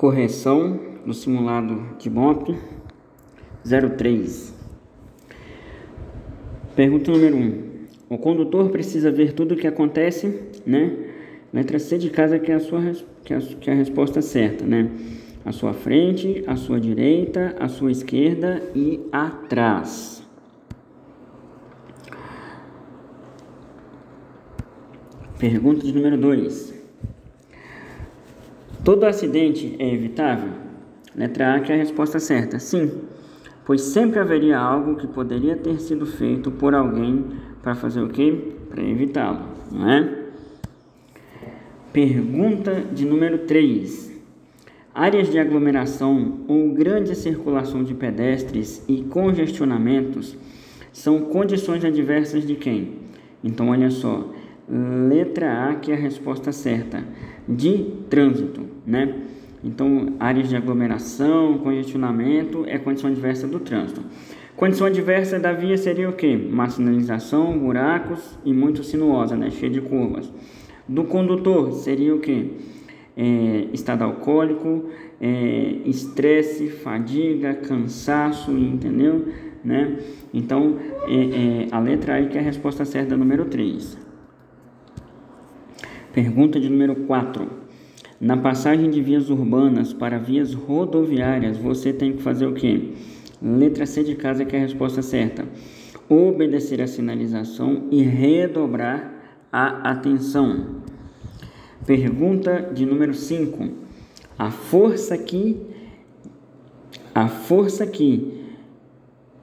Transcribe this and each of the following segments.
Correção do simulado de BOP 03. Pergunta número 1. O condutor precisa ver tudo o que acontece, né? Letra C de casa que é a resposta certa, né? À sua frente, à sua direita, à sua esquerda e atrás. Pergunta de número 2. Todo acidente é evitável? Letra A que é a resposta certa. Sim, pois sempre haveria algo que poderia ter sido feito por alguém para fazer o quê? Para evitá-lo, não é? Pergunta de número 3. Áreas de aglomeração ou grande circulação de pedestres e congestionamentos são condições adversas de quem? Então, olha só. Letra A que é a resposta certa. De trânsito, né? Então, áreas de aglomeração, congestionamento é condição adversa do trânsito. Condição adversa da via seria o quê? Má sinalização, buracos e muito sinuosa, né? Cheia de curvas. Do condutor seria o quê? Estado alcoólico, estresse, fadiga, cansaço, entendeu? Né? Então, a letra A que é a resposta certa, número 3. Pergunta de número 4. Na passagem de vias urbanas para vias rodoviárias, você tem que fazer o quê? Letra C de casa que é a resposta certa. Obedecer a sinalização e redobrar a atenção. Pergunta de número 5. A força aqui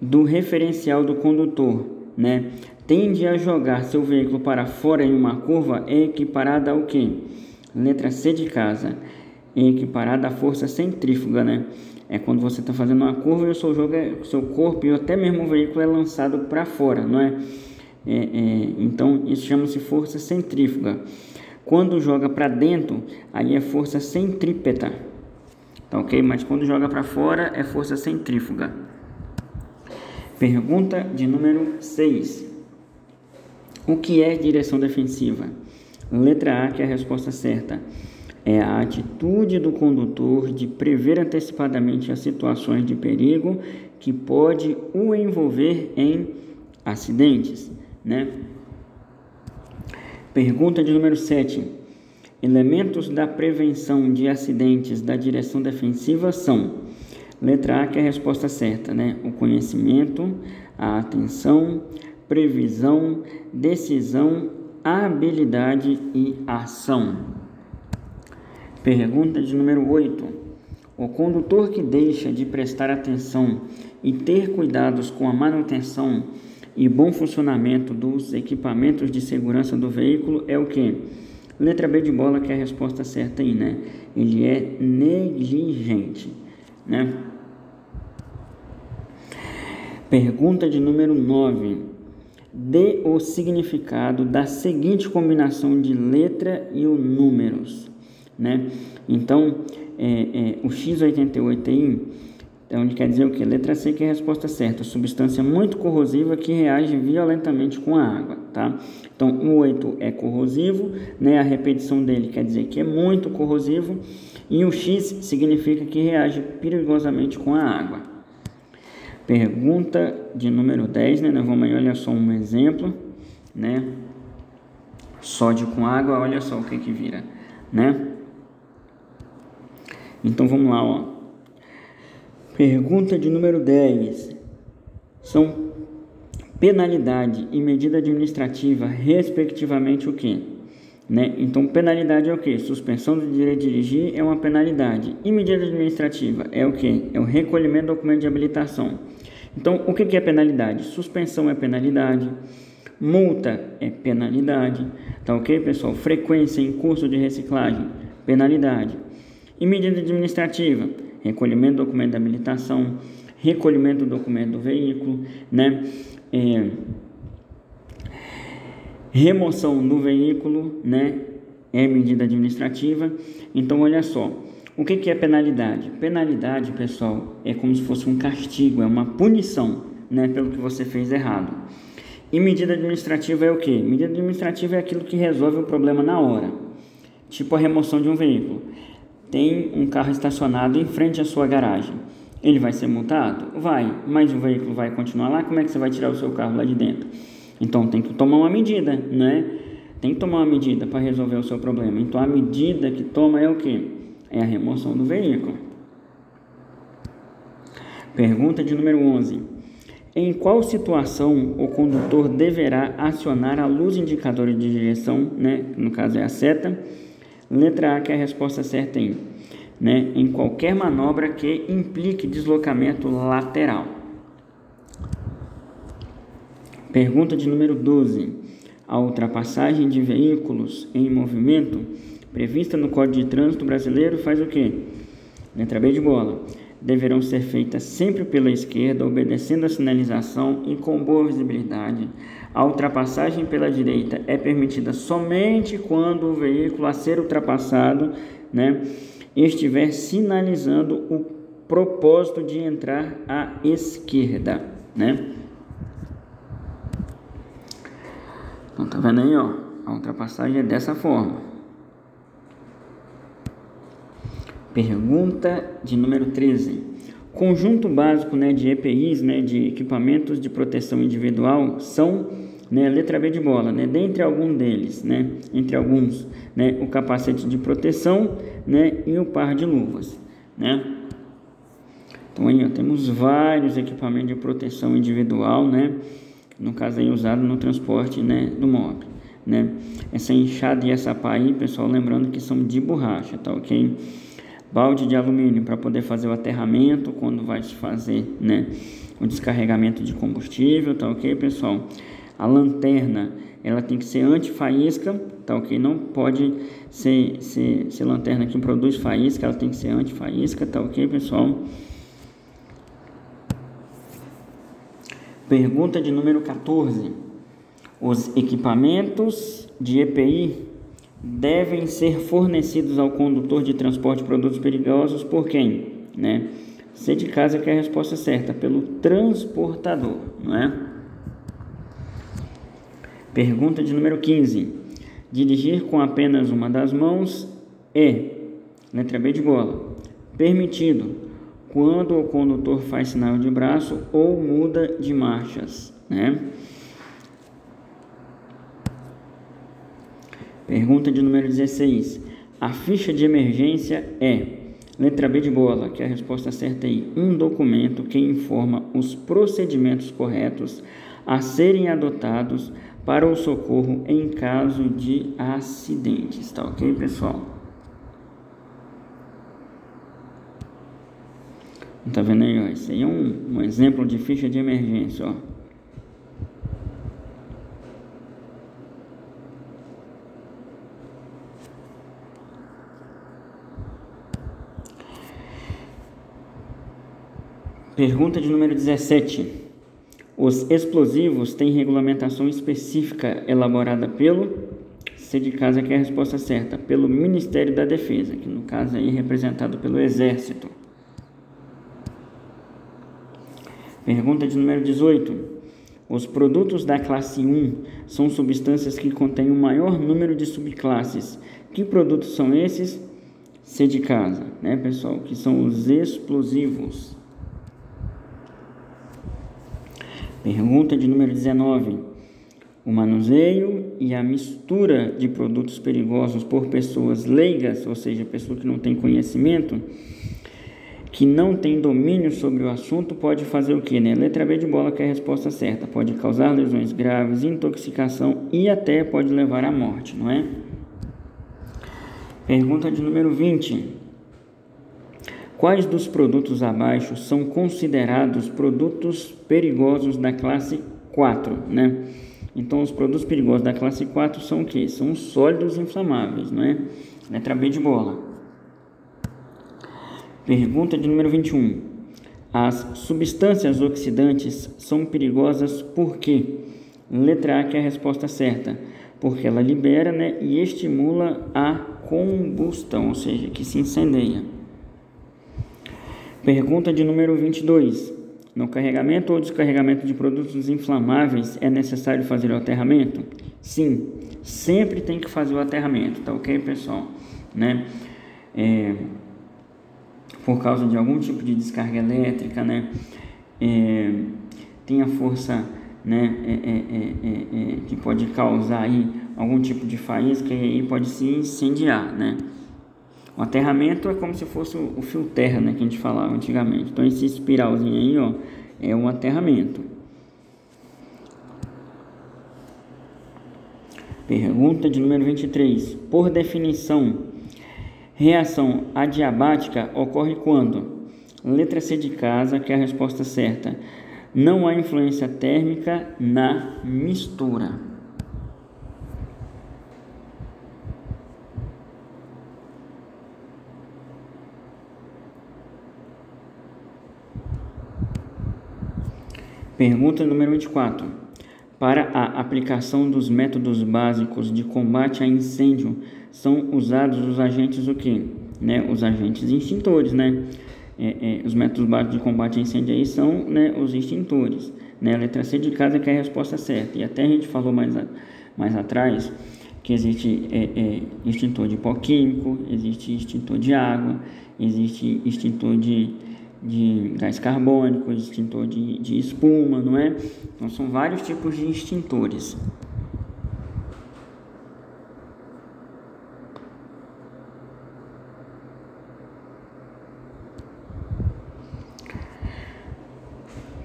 do referencial do condutor, né, tende a jogar seu veículo para fora em uma curva é equiparada ao quê? Letra C de casa. É equiparada à força centrífuga, né? É quando você está fazendo uma curva e o seu corpo e até mesmo o veículo é lançado para fora, não é? Então, isso chama-se força centrífuga. Quando joga para dentro, aí é força centrípeta. Tá ok? Mas quando joga para fora, é força centrífuga. Pergunta de número 6. O que é direção defensiva? Letra A que é a resposta certa. É a atitude do condutor de prever antecipadamente as situações de perigo que pode o envolver em acidentes, né? Pergunta de número 7. Elementos da prevenção de acidentes da direção defensiva são: letra A que é a resposta certa, né? O conhecimento, a atenção, previsão, decisão, habilidade e ação. Pergunta de número 8. O condutor que deixa de prestar atenção e ter cuidados com a manutenção e bom funcionamento dos equipamentos de segurança do veículo é o quê? Letra B de bola que é a resposta certa aí, né? Ele é negligente, né? Pergunta de número 9. Dê o significado da seguinte combinação de letra e o números, né? Então, o X88i, onde quer dizer o que? Letra C que é a resposta certa. Substância muito corrosiva que reage violentamente com a água, tá? Então, o 8 é corrosivo, né? A repetição dele quer dizer que é muito corrosivo. E o X significa que reage perigosamente com a água. Pergunta de número 10, né? Nós vamos aí, olha só um exemplo, né? Sódio com água, olha só o que vira, né? Então, vamos lá, ó. Pergunta de número 10. São penalidade e medida administrativa, respectivamente, o quê? Né? Então, penalidade é o quê? Suspensão do direito de dirigir é uma penalidade. E medida administrativa é o quê? É o recolhimento do documento de habilitação. Então, o que é penalidade? Suspensão é penalidade. Multa é penalidade. Tá ok, pessoal? Frequência em curso de reciclagem, penalidade. E medida administrativa? Recolhimento do documento de habilitação, recolhimento do documento do veículo, né? Remoção do veículo, né? É medida administrativa. Então, olha só. O que é penalidade? Penalidade, pessoal, é como se fosse um castigo, é uma punição, né? Pelo que você fez errado. E medida administrativa é o quê? Medida administrativa é aquilo que resolve o problema na hora. Tipo a remoção de um veículo. tem um carro estacionado em frente à sua garagem. Ele vai ser multado? Vai, mas o veículo vai continuar lá, como é que você vai tirar o seu carro lá de dentro? Então tem que tomar uma medida, né? Tem que tomar uma medida para resolver o seu problema. Então a medida que toma é o quê? É a remoção do veículo. Pergunta de número 11. Em qual situação o condutor deverá acionar a luz indicadora de direção, né? No caso é a seta. Letra A, que é a resposta certa aí, né? Em qualquer manobra que implique deslocamento lateral. Pergunta de número 12. A ultrapassagem de veículos em movimento prevista no Código de Trânsito Brasileiro faz o quê? Letra B de bola. Deverão ser feitas sempre pela esquerda, obedecendo a sinalização e com boa visibilidade. A ultrapassagem pela direita é permitida somente quando o veículo a ser ultrapassado, né, estiver sinalizando o propósito de entrar à esquerda, né? Então, tá vendo aí, ó? A ultrapassagem é dessa forma. Pergunta de número 13. Conjunto básico, né, de EPIs, né, de equipamentos de proteção individual são, né, letra B de bola, né, dentre alguns deles, né, entre alguns, né, o capacete de proteção, né, e o par de luvas, né. Então aí, ó, temos vários equipamentos de proteção individual, né, no caso aí usado no transporte, né, do móvel, né. Essa enxada e essa pá aí, pessoal, lembrando que são de borracha, tá ok? Balde de alumínio para poder fazer o aterramento quando vai se fazer, né, o descarregamento de combustível, tá ok, pessoal? A lanterna, ela tem que ser anti-faísca, tá ok? Não pode ser lanterna que produz faísca, ela tem que ser anti-faísca, tá ok, pessoal? Pergunta de número 14. Os equipamentos de EPI devem ser fornecidos ao condutor de transporte de produtos perigosos por quem? Né? C de casa, que é a resposta certa, pelo transportador, não é? Pergunta de número 15. Dirigir com apenas uma das mãos é, letra B de bola, permitido quando o condutor faz sinal de braço ou muda de marchas, né? Pergunta de número 16. A ficha de emergência é, letra B de bola, que é a resposta certa aí, um documento que informa os procedimentos corretos a serem adotados para o socorro em caso de acidentes, tá ok, pessoal? Tá vendo aí, ó? Esse aí é um exemplo de ficha de emergência, ó. Pergunta de número 17. Os explosivos têm regulamentação específica elaborada pelo, C de casa, que é a resposta certa, pelo Ministério da Defesa, que no caso aí é representado pelo Exército. Pergunta de número 18. Os produtos da classe 1 são substâncias que contêm um maior número de subclasses. Que produtos são esses? C de casa, né, pessoal? Que são os explosivos. Pergunta de número 19. O manuseio e a mistura de produtos perigosos por pessoas leigas, ou seja, pessoa que não tem conhecimento, que não tem domínio sobre o assunto, pode fazer o quê, né? Letra B de bola, que é a resposta certa. Pode causar lesões graves, intoxicação e até pode levar à morte, não é? Pergunta de número 20. Quais dos produtos abaixo são considerados produtos perigosos da classe 4, né? Então, os produtos perigosos da classe 4 são o quê? São sólidos inflamáveis, não é? Letra B de bola. Pergunta de número 21. As substâncias oxidantes são perigosas por quê? Letra A, que é a resposta certa. Porque ela libera, né, e estimula a combustão, ou seja, que se incendeia. Pergunta de número 22. No carregamento ou descarregamento de produtos inflamáveis é necessário fazer o aterramento? Sim, sempre tem que fazer o aterramento, tá ok, pessoal? Né? por causa de algum tipo de descarga elétrica, né? Tem a força, né, que pode causar aí algum tipo de faísca e aí pode se incendiar, né? O aterramento é como se fosse o fio terra, né, que a gente falava antigamente. Então esse espiralzinho aí, ó, é um aterramento. Pergunta de número 23. Por definição, reação adiabática ocorre quando? Letra C de casa, que é a resposta certa. Não há influência térmica na mistura. Pergunta número 24. Para a aplicação dos métodos básicos de combate a incêndio, são usados os agentes o quê? Né? Os agentes extintores, né? Os métodos básicos de combate a incêndio aí são, né, os extintores, né? A letra C de casa que é a resposta certa. E até a gente falou mais atrás que existe extintor de pó químico, existe extintor de água, existe extintor de gás carbônico, extintor de espuma, não é? Então são vários tipos de extintores.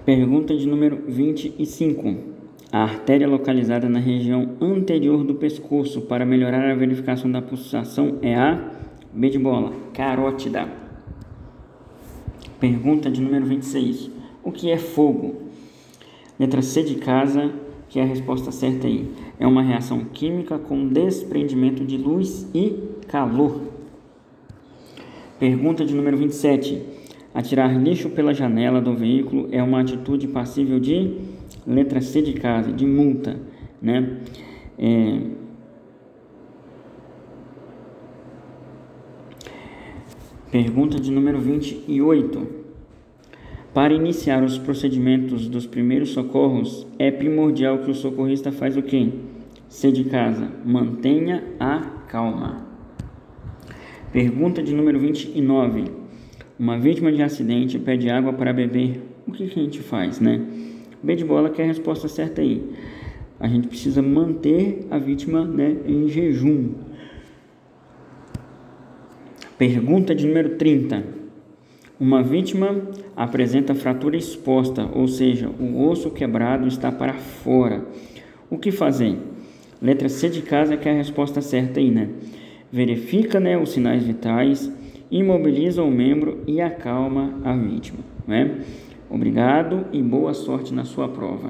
Pergunta de número 25. A artéria localizada na região anterior do pescoço para melhorar a verificação da pulsação é a B de bola, carótida. Pergunta de número 26. O que é fogo? Letra C de casa, que é a resposta certa aí. É uma reação química com desprendimento de luz e calor. Pergunta de número 27. Atirar lixo pela janela do veículo é uma atitude passível de, letra C de casa, de multa, né? Pergunta de número 28. Para iniciar os procedimentos dos primeiros socorros, é primordial que o socorrista faz o quê? C de casa, mantenha a calma. Pergunta de número 29. Uma vítima de acidente pede água para beber. O que a gente faz, né? B de bola que é a resposta certa aí. A gente precisa manter a vítima, né, em jejum. Pergunta de número 30. Uma vítima apresenta fratura exposta, ou seja, o osso quebrado está para fora. O que fazer? Letra C de casa que é a resposta certa aí, né? Verifica, né, os sinais vitais, imobiliza o membro e acalma a vítima, né? Obrigado e boa sorte na sua prova.